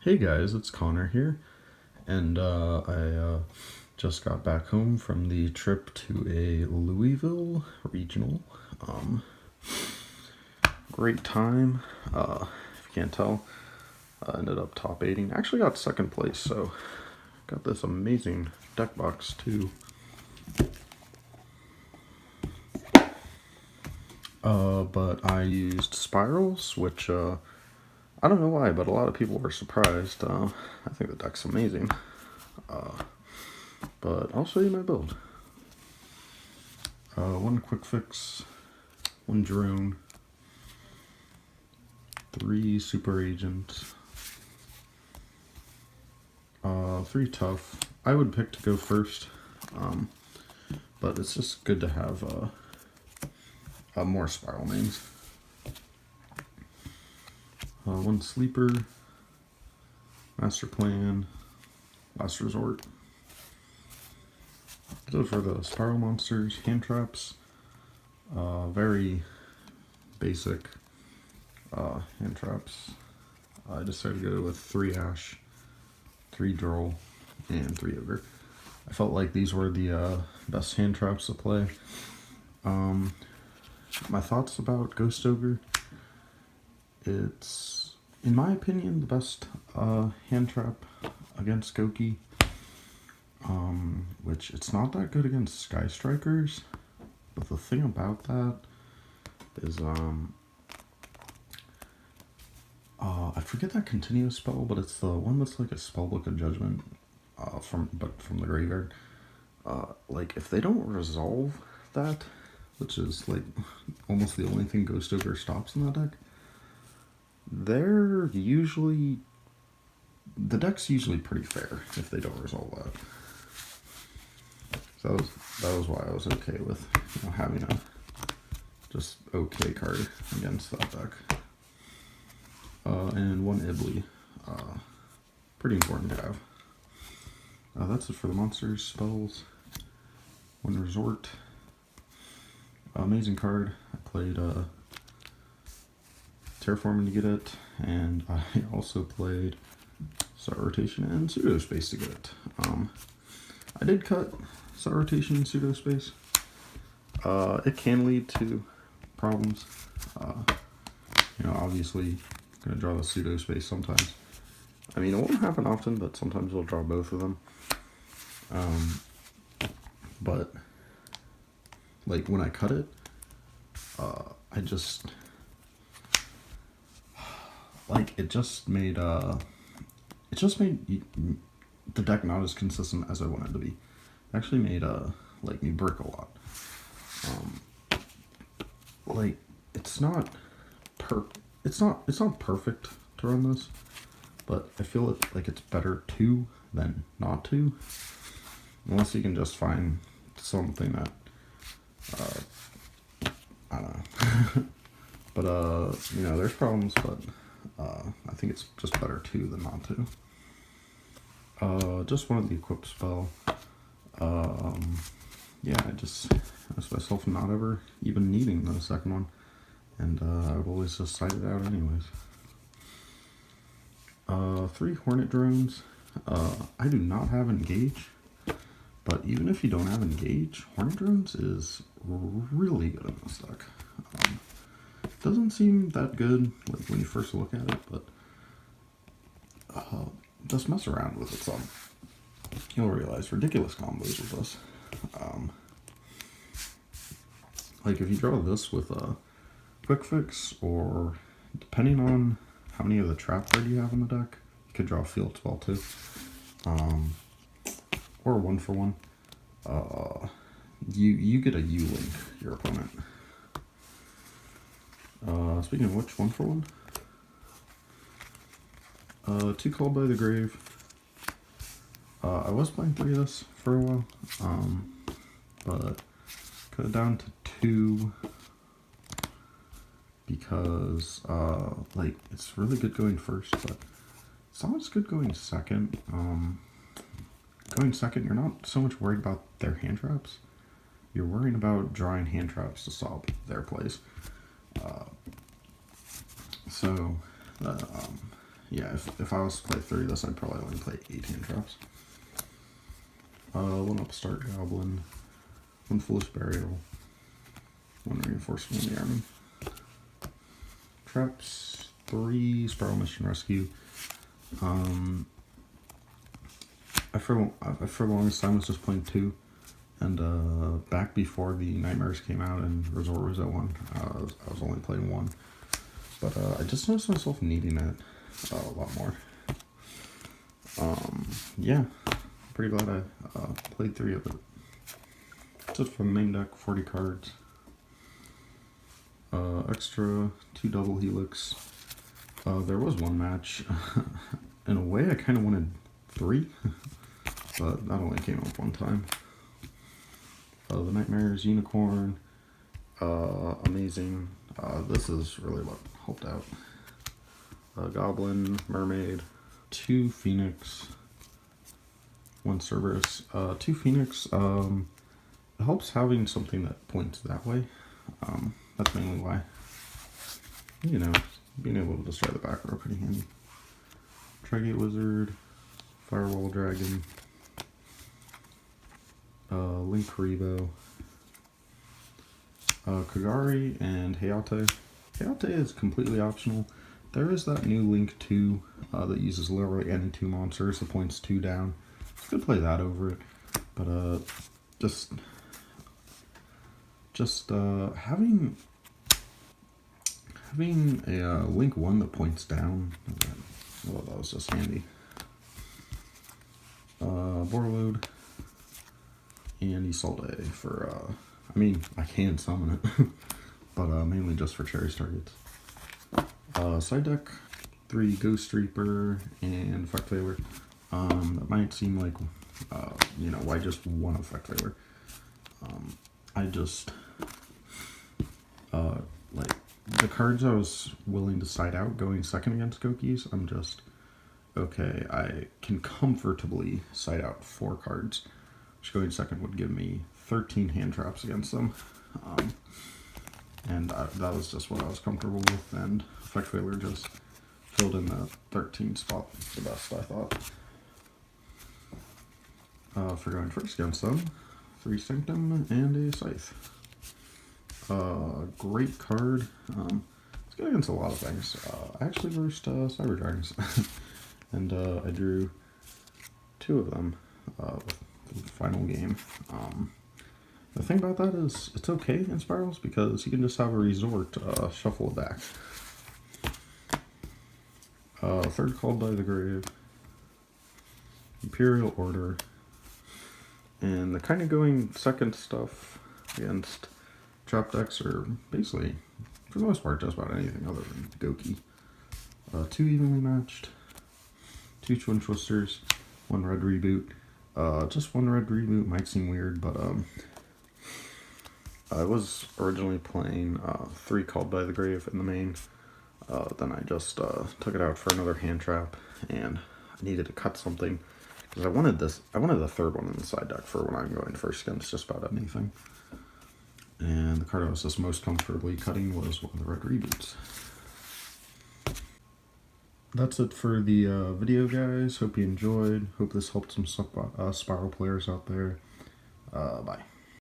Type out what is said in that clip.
Hey guys, it's Connor here, and I just got back home from the trip to a Louisville regional. Um, Great time. If you can't tell, I ended up top 8ing. Actually got second place, so got this amazing deck box too. But I used Spyrals, which I don't know why, but a lot of people were surprised. I think the deck's amazing. But I'll show you my build. One quick fix, one drone, 3 super agents, 3 tough. I would pick to go first, but it's just good to have more Spyral names. 1 sleeper, master plan, last resort. Those for the Spyral monsters, hand traps. Very basic hand traps. I decided to go with 3 Ash, 3 Droll, and 3 Ogre. I felt like these were the best hand traps to play. My thoughts about Ghost Ogre. It's, in my opinion, the best hand trap against Goki. Which it's not that good against Sky Strikers, but the thing about that is I forget that continuous spell, but it's the one that's like a Spellbook of Judgment from the graveyard. Like if they don't resolve that, which is like almost the only thing Ghost Ogre stops in that deck, the deck's usually pretty fair if they don't resolve that. So that was why I was okay with having a just okay card against that deck. And 1 Ibley, pretty important to have. That's it for the monsters, spells. 1 resort, amazing card. I played Terraforming to get it, and I also played Star Rotation and Pseudo Space to get it. I did cut Star Rotation and Pseudo Space. It can lead to problems. Obviously, gonna draw the Pseudo Space sometimes. I mean, it won't happen often, but sometimes we'll draw both of them. But like when I cut it, I just like it just made the deck not as consistent as I wanted to be. It actually made like me brick a lot. Like it's not perfect to run this, but I feel like it's better to than not to, unless you can just find something that I don't know. But there's problems, but I think it's just better to than not to. Just wanted the equip spell. Yeah, I just asked myself not ever even needing the second one, and I would always just side it out anyways. 3 Hornet drones. I do not have Engage, but even if you don't have Engage, Hornet drones is really good in this deck. Doesn't seem that good like when you first look at it, but just mess around with it some. You'll realize ridiculous combos with this. Like if you draw this with a quick fix, or depending on how many of the trap card you have in the deck, you could draw a field spell too. Or 1 for 1. You get a U-Link your opponent. Speaking of which, 1 for 1. 2 Called by the Grave. I was playing 3 of this for a while, but cut it down to 2 because like it's really good going first, but it's not as good going second. Going second, you're not so much worried about their hand traps. You're worrying about drawing hand traps to solve their plays. So yeah, if I was to play 3 of this, I'd probably only play 8 hand traps. 1 upstart goblin, 1 foolish burial, 1 reinforcement in the army. Traps, 3 Spyral mission rescue. I for the longest time was just playing 2, and back before the Nightmares came out and Resort was at 1, I was only playing 1. But I just noticed myself needing it a lot more. Yeah, pretty glad I played 3 of it. Just for the main deck, 40 cards. Extra 2 double helix. There was 1 match. In a way, I kind of wanted 3, but that only came up 1 time. The Nightmares, Unicorn, amazing. This is really what helped out. Goblin, Mermaid, 2 Phoenix, 1 Cerberus. 2 Phoenix, it helps having something that points that way. That's mainly why. You know, being able to destroy the back row pretty handy. Trigate Wizard, Firewall Dragon, Link Karibo, Kagari, and Hayate. Hayate is completely optional. There is that new Link 2 that uses literally any 2 monsters that points 2 down. You could play that over it, but just having a Link 1 that points down, well, that was just handy. Borload and Isolde for, I mean, I can summon it, but mainly just for cherry targets. Side deck, 3 Ghost Reaper and Effect Veiler. That might seem like, you know, why just 1 Effect Veiler? I just, like, the cards I was willing to side out going second against Gokis, I'm just, okay, I can comfortably side out 4 cards, which going second would give me 13 hand traps against them. And that was just what I was comfortable with, and Effect Veiler just filled in the 13 spot the best, I thought. For going first against them, 3 Sanctum and a Scythe. Great card. It's good against a lot of things. I actually versed Cyber Dragons, and I drew 2 of them with the final game. The thing about that is it's okay in Spirals because you can just have a resort shuffle it back. 3rd Called by the Grave, Imperial Order, and the kind of going second stuff against trap decks are basically, for the most part, just about anything other than Goki. 2 evenly matched, 2 Twin Twisters, 1 red reboot. Just 1 red reboot might seem weird, but I was originally playing 3 Called by the Grave in the main. Then I just took it out for another hand trap, and I needed to cut something because I wanted the 3rd one in the side deck for when I'm going first against just about anything. And the card I was just most comfortably cutting was 1 of the red reboots. That's it for the video, guys. Hope you enjoyed. Hope this helped some Spyral players out there. Bye.